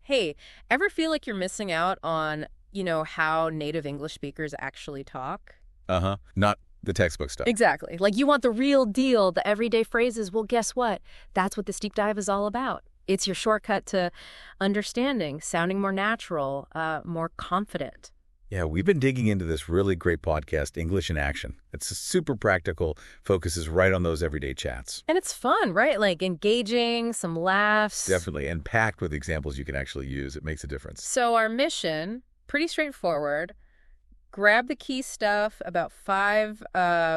Hey, ever feel like you're missing out on, how native English speakers actually talk? Uh-huh. Not the textbook stuff. Exactly. Like you want the real deal, the everyday phrases. Well, guess what? That's what this deep dive is all about. It's your shortcut to understanding, sounding more natural, more confident. Yeah, we've been digging into this really great podcast, English in Action. It's super practical, focuses right on those everyday chats. And it's fun, right? Like engaging, some laughs. Definitely, and packed with examples you can actually use. It makes a difference. So our mission, pretty straightforward. Grab the key stuff, about 5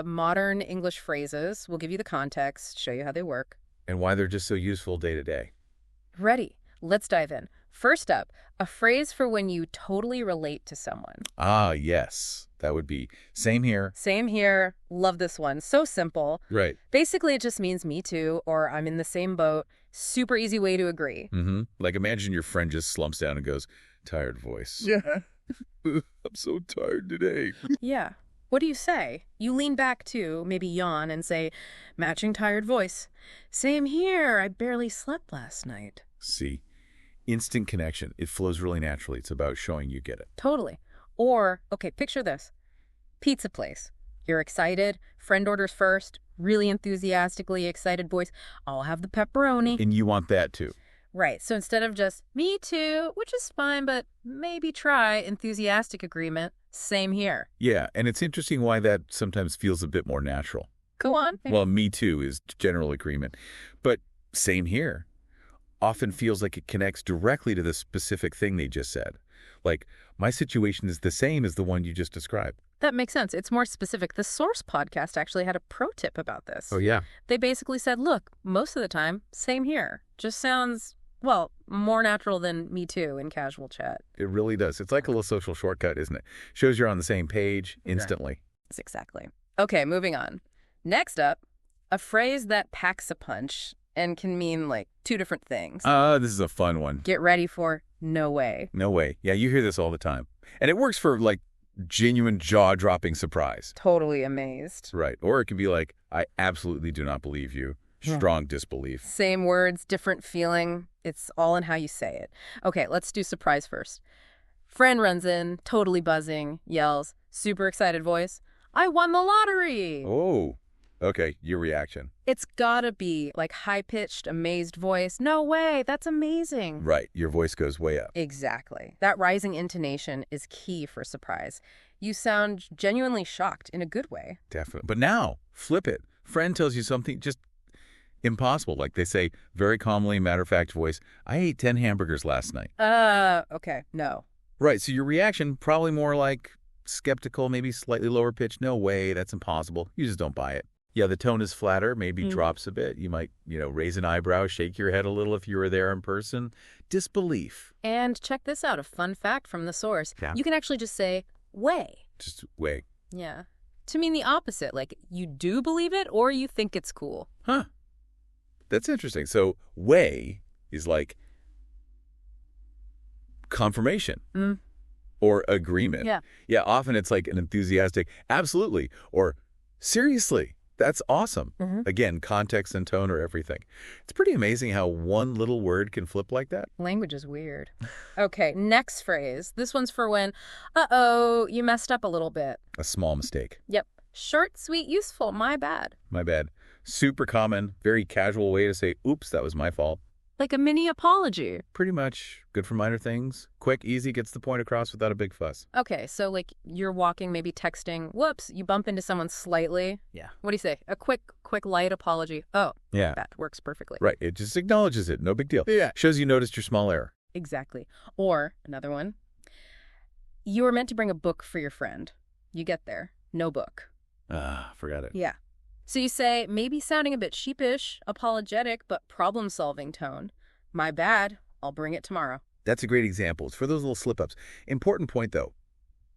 modern English phrases. We'll give you the context, show you how they work. And why they're just so useful day to day. Ready. Let's dive in. First up, a phrase for when you totally relate to someone. Ah, yes. That would be same here. Same here. Love this one. So simple. Right. Basically, it just means me too, or I'm in the same boat. Super easy way to agree. Mm-hmm. Like imagine your friend just slumps down and goes, tired voice. Yeah. I'm so tired today. Yeah. What do you say? You lean back too, maybe yawn and say, matching tired voice. Same here. I barely slept last night. See, instant connection. It flows really naturally. It's about showing you get it. Totally. Or, okay, picture this. Pizza place. You're excited. Friend orders first. Really enthusiastically excited voice. I'll have the pepperoni. And you want that too. Right. So instead of just, me too, which is fine, but maybe try enthusiastic agreement, same here. Yeah, and it's interesting why that sometimes feels a bit more natural. Go on. Well, me too is general agreement. But same here often feels like it connects directly to the specific thing they just said. Like, my situation is the same as the one you just described. That makes sense. It's more specific. The Source podcast actually had a pro tip about this. Oh, yeah. They basically said, look, most of the time, same here. Just sounds, well, more natural than me too in casual chat. It really does. It's like a little social shortcut, isn't it? Shows you're on the same page instantly. Exactly. Okay, moving on. Next up, a phrase that packs a punch and can mean like 2 different things. This is a fun one. Get ready for no way. No way. Yeah, you hear this all the time. And it works for like genuine jaw-dropping surprise. Totally amazed. Right. Or it can be like, I absolutely do not believe you. Strong disbelief. Same words, different feeling. It's all in how you say it. Okay, let's do surprise first. Friend runs in, totally buzzing, yells, super excited voice, I won the lottery! Oh, okay. Your reaction. It's gotta be like high-pitched, amazed voice. No way, that's amazing. Right. Your voice goes way up. Exactly. That rising intonation is key for surprise. You sound genuinely shocked in a good way. Definitely. But now, flip it. Friend tells you something just impossible. Like they say, very calmly, matter-of-fact voice, I ate 10 hamburgers last night. Okay, no. Right. So your reaction, probably more like skeptical, maybe slightly lower pitch. No way, that's impossible. You just don't buy it. Yeah, the tone is flatter, maybe drops a bit. You might, raise an eyebrow, shake your head a little if you were there in person. Disbelief. And check this out, a fun fact from the source. Yeah. You can actually just say, way. Just way. Yeah. To mean the opposite, like you do believe it or you think it's cool. Huh. That's interesting. So way is like confirmation or agreement. Yeah. Yeah, often it's like an enthusiastic, absolutely, or seriously. That's awesome. Again, context and tone are everything. It's pretty amazing how one little word can flip like that. Language is weird. Okay, next phrase. This one's for when, you messed up a little bit. A small mistake. Yep. Short, sweet, useful. My bad. My bad. Super common, very casual way to say, oops, that was my fault. Like a mini apology. Pretty much. Good for minor things. Quick, easy, gets the point across without a big fuss. Okay, so like you're walking, maybe texting. Whoops, you bump into someone slightly. Yeah. What do you say? A quick, light apology. Oh, yeah. That works perfectly. Right. It just acknowledges it. No big deal. Yeah. Shows you noticed your small error. Exactly. Or another one. You were meant to bring a book for your friend. You get there. No book. Forgot it. Yeah. So you say, maybe sounding a bit sheepish, apologetic, but problem-solving tone. My bad. I'll bring it tomorrow. That's a great example. It's for those little slip-ups. Important point, though.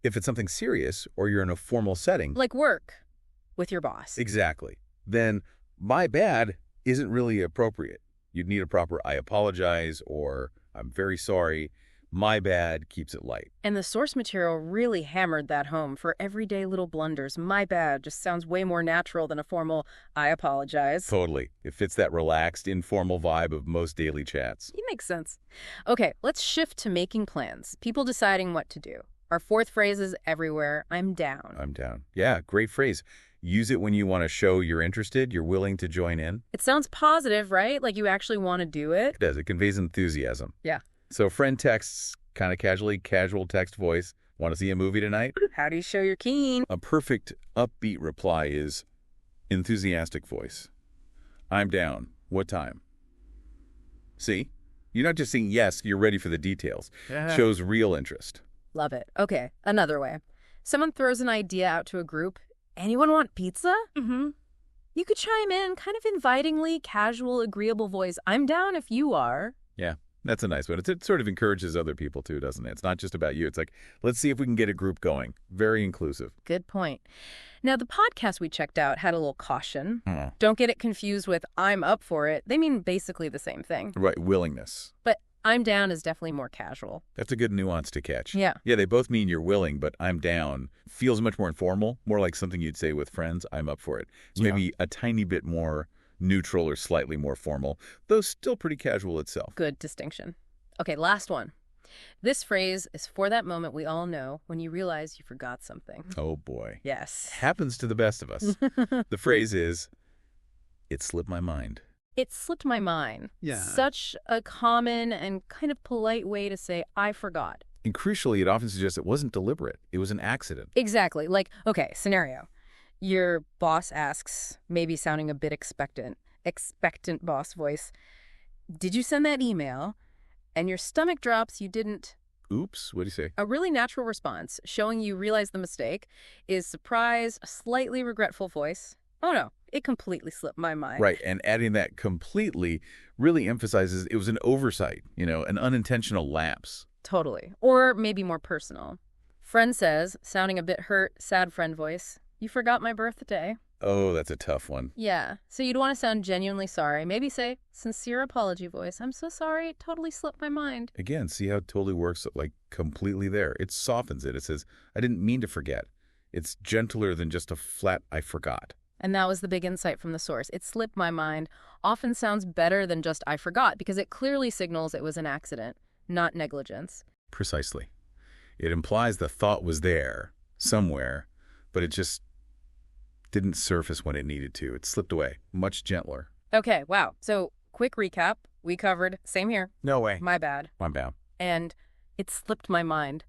If it's something serious or you're in a formal setting. Like work with your boss. Exactly. Then my bad isn't really appropriate. You'd need a proper I apologize or I'm very sorry. My bad keeps it light. And the source material really hammered that home for everyday little blunders. My bad just sounds way more natural than a formal, I apologize. Totally. It fits that relaxed, informal vibe of most daily chats. It makes sense. Okay, let's shift to making plans. People deciding what to do. Our fourth phrase is everywhere. I'm down. I'm down. Yeah, great phrase. Use it when you want to show you're interested, you're willing to join in. It sounds positive, right? Like you actually want to do it. It does. It conveys enthusiasm. Yeah. So friend texts kind of casually, casual text voice. Want to see a movie tonight? How do you show you're keen? A perfect upbeat reply is enthusiastic voice. I'm down. What time? See? You're not just saying yes, you're ready for the details. Yeah. Shows real interest. Love it. Okay, another way. Someone throws an idea out to a group. Anyone want pizza? Mm-hmm. You could chime in, kind of invitingly, casual, agreeable voice. I'm down if you are. Yeah, that's a nice one. It sort of encourages other people too, doesn't it? It's not just about you. It's like, let's see if we can get a group going. Very inclusive. Good point. Now, the podcast we checked out had a little caution. Don't get it confused with I'm up for it. They mean basically the same thing. Right, willingness. But I'm down is definitely more casual. That's a good nuance to catch. Yeah. Yeah, they both mean you're willing, but I'm down feels much more informal, more like something you'd say with friends. I'm up for it. It's maybe a tiny bit more neutral or slightly more formal, though still pretty casual itself. Good distinction. Okay, last one. This phrase is for that moment we all know when you realize you forgot something. Oh, boy. Yes. Happens to the best of us. The phrase is, it slipped my mind. It slipped my mind. Yeah. Such a common and kind of polite way to say, I forgot. And crucially, it often suggests it wasn't deliberate. It was an accident. Exactly. Like, okay, scenario. Your boss asks, maybe sounding a bit expectant boss voice, did you send that email? And your stomach drops, you didn't. Oops, what do you say? A really natural response, showing you realize the mistake, is surprise, a slightly regretful voice. Oh no, it completely slipped my mind. Right, and adding that completely really emphasizes it was an oversight, an unintentional lapse. Totally. Or maybe more personal. Friend says, sounding a bit hurt, sad friend voice, you forgot my birthday. Oh, that's a tough one. Yeah, so you'd want to sound genuinely sorry. Maybe say, sincere apology voice, I'm so sorry, it totally slipped my mind. Again, see how it totally works, like completely there. It softens it. It says, I didn't mean to forget. It's gentler than just a flat, I forgot. And that was the big insight from the source. It slipped my mind often sounds better than just I forgot because it clearly signals it was an accident, not negligence. Precisely. It implies the thought was there somewhere, but it just didn't surface when it needed to. It slipped away, much gentler. Okay, wow. So, quick recap. We covered, same here. No way. My bad. I'm down. And it slipped my mind.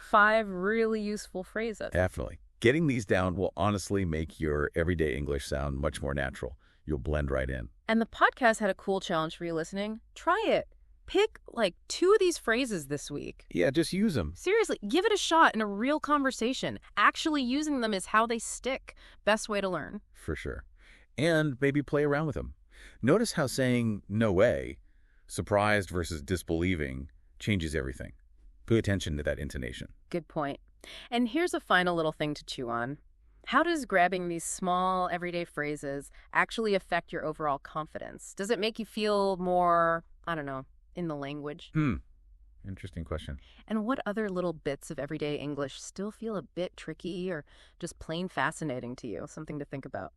5 really useful phrases. Definitely. Getting these down will honestly make your everyday English sound much more natural. You'll blend right in. And the podcast had a cool challenge for you listening. Try it. Pick like 2 of these phrases this week. Yeah, just use them. Seriously, give it a shot in a real conversation. Actually using them is how they stick. Best way to learn. For sure. And maybe play around with them. Notice how saying no way, surprised versus disbelieving, changes everything. Pay attention to that intonation. Good point. And here's a final little thing to chew on. How does grabbing these small, everyday phrases actually affect your overall confidence? Does it make you feel more, I don't know, in the language? Interesting question. And what other little bits of everyday English still feel a bit tricky or just plain fascinating to you? Something to think about.